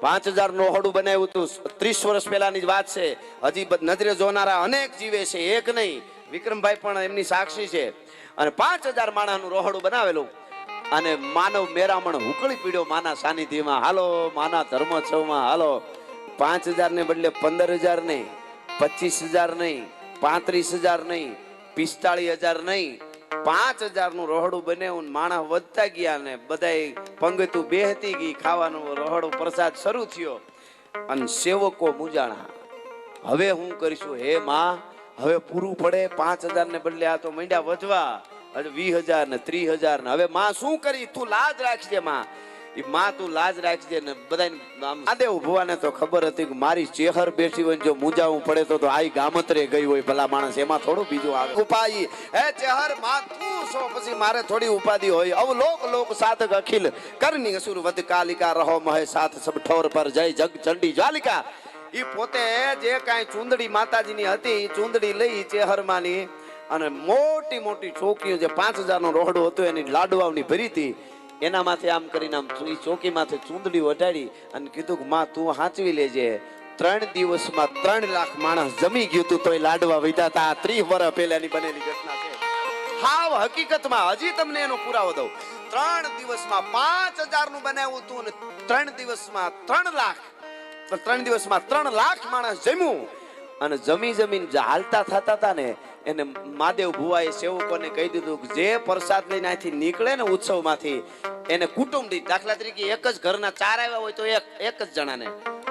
5000 નું રોહડું બનાવ્યું હતું. 30 વર્ષ પહેલાની જ વાત છે. હજી નજરે જોનારા અનેક જીવે છે, એક નહીં. વિક્રમભાઈ પણ એમની સાક્ષી છે. અને 5000 માણસનું રોહડું બનાવેલું. અને માનવ મેરામણ હુકળી પીડ્યો માના સાનિધ્યમાં. હાલો માના ધર્મોત્સવમાં હાલો. 5000 ને બદલે 15000 નહીં, 25000 નહીં, 35000 નહીં, 45000 નહીં, 5000 નું રોહડું બનાવ્યું. માણસ વધતા ગયા ને બધાય પંગતું બેહતી ગઈ. ખાવાનું રોહડું પ્રસાદ શરૂ થયો અને સેવકો મૂંઝાણા. હવે હું કરીશું હે માં, હવે પૂરું પડે. 5000 ને બદલે આ તો મંડ્યા વધવા. હજુ 20000 ને 30000 ને. હવે માં શું કરી? તું લાજ રાખજે માં. એ માં તું લાજ રાખજે ને. બધા આદેવ ભુવાને તો ખબર હતી કે મારી ચેહર બેઠી હોય, જો મૂંઝાવું પડે તો આઈ ગામત્રે ગઈ હોય. ભલા માણસ એમાં થોડું બીજું આવે. ઉપાય હે ચેહર માં તું સો, પછી મારે થોડી ઉપાધિ હોય. અવલોક લોક સાધક અખિલ કરની અસુર વદ કાલિકા રહો મહે સાથ સબ ઠોર પર જય જગ ચંડી જ્વાલિકા. ઈ પોતે જે કાંઈ ચુંદડી માતાજીની હતી, ચુંદડી લઈ ચેહરમાંની અને મોટી મોટી ચોકીઓ, જે 5000 નું રોહડું હતું એની લાડવાઓની ભરી હતી. એના માથે આમ કરીને આમ ચોકી માથે ચુંદડી વટાડી અને કીધું કે માં તું હાંચવી લેજે. 3 દિવસમાં 3 લાખ માણસ જમી ગયું તું તોય લાડવા વધ્યા હતા. 30 વર્ષ પહેલાની બનેલી ઘટના છે. હાવ હકીકતમાં હજી તમને એનો પુરાવો દઉં. 3 દિવસમાં 5000 નું બનાવ્યું હતું અને 3 દિવસમાં 3 લાખ. 3 દિવસમાં 3 લાખ માણસ જમ્યું. અને જમીન હાલતા થતા હતા ને એને મહાદેવ ભુવાએ સેવકોને કહી દીધું કે જે પ્રસાદ લઈને અહીંથી નીકળે ને ઉત્સવમાંથી એને કુટુંબી, દાખલા તરીકે એક જ ઘરના 4 આવ્યા હોય તો એક જ જણાને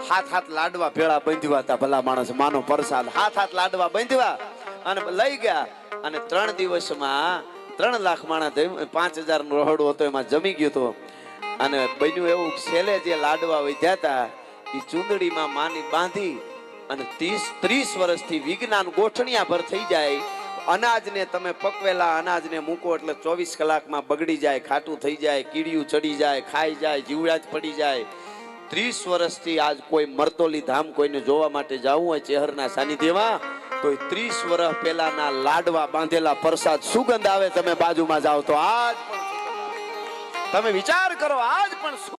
હાથ લાડવા ભેળા બાંધ્યા હતા. ભલા માણસ માનો પ્રસાદ હાથ લાડવા બાંધ્યા અને લઈ ગયા. અને 3 દિવસમાં 3 લાખ માણસ 5000 નું રોહડું હતું એમાં જમી ગયું હતું. અને બન્યું એવું છેલ્લે જે લાડવા વધ્યા હતા એ ચુંદડીમાં માની બાંધી અને 30 વર્ષથી વિજ્ઞાન ગોઠણિયા ભર થઈ જાય. અનાજને તમે પકવેલા અનાજને મૂકો એટલે 24 કલાકમાં બગડી જાય, ખાટું થઈ જાય, કીડિયું ચડી જાય, ખાઈ જાય, જીવડા જ પડી જાય. 30 વર્ષથી આજ કોઈ મરતોલી ધામ કોઈને જોવા માટે જવું હોય ચેહરના સાનિધ્યમાં તો 30 વર્ષ પહેલાના લાડવા બાંધેલા પ્રસાદ સુગંધ આવે. તમે બાજુમાં જાઓ તો આજ પણ તમે વિચાર કરો, આજ પણ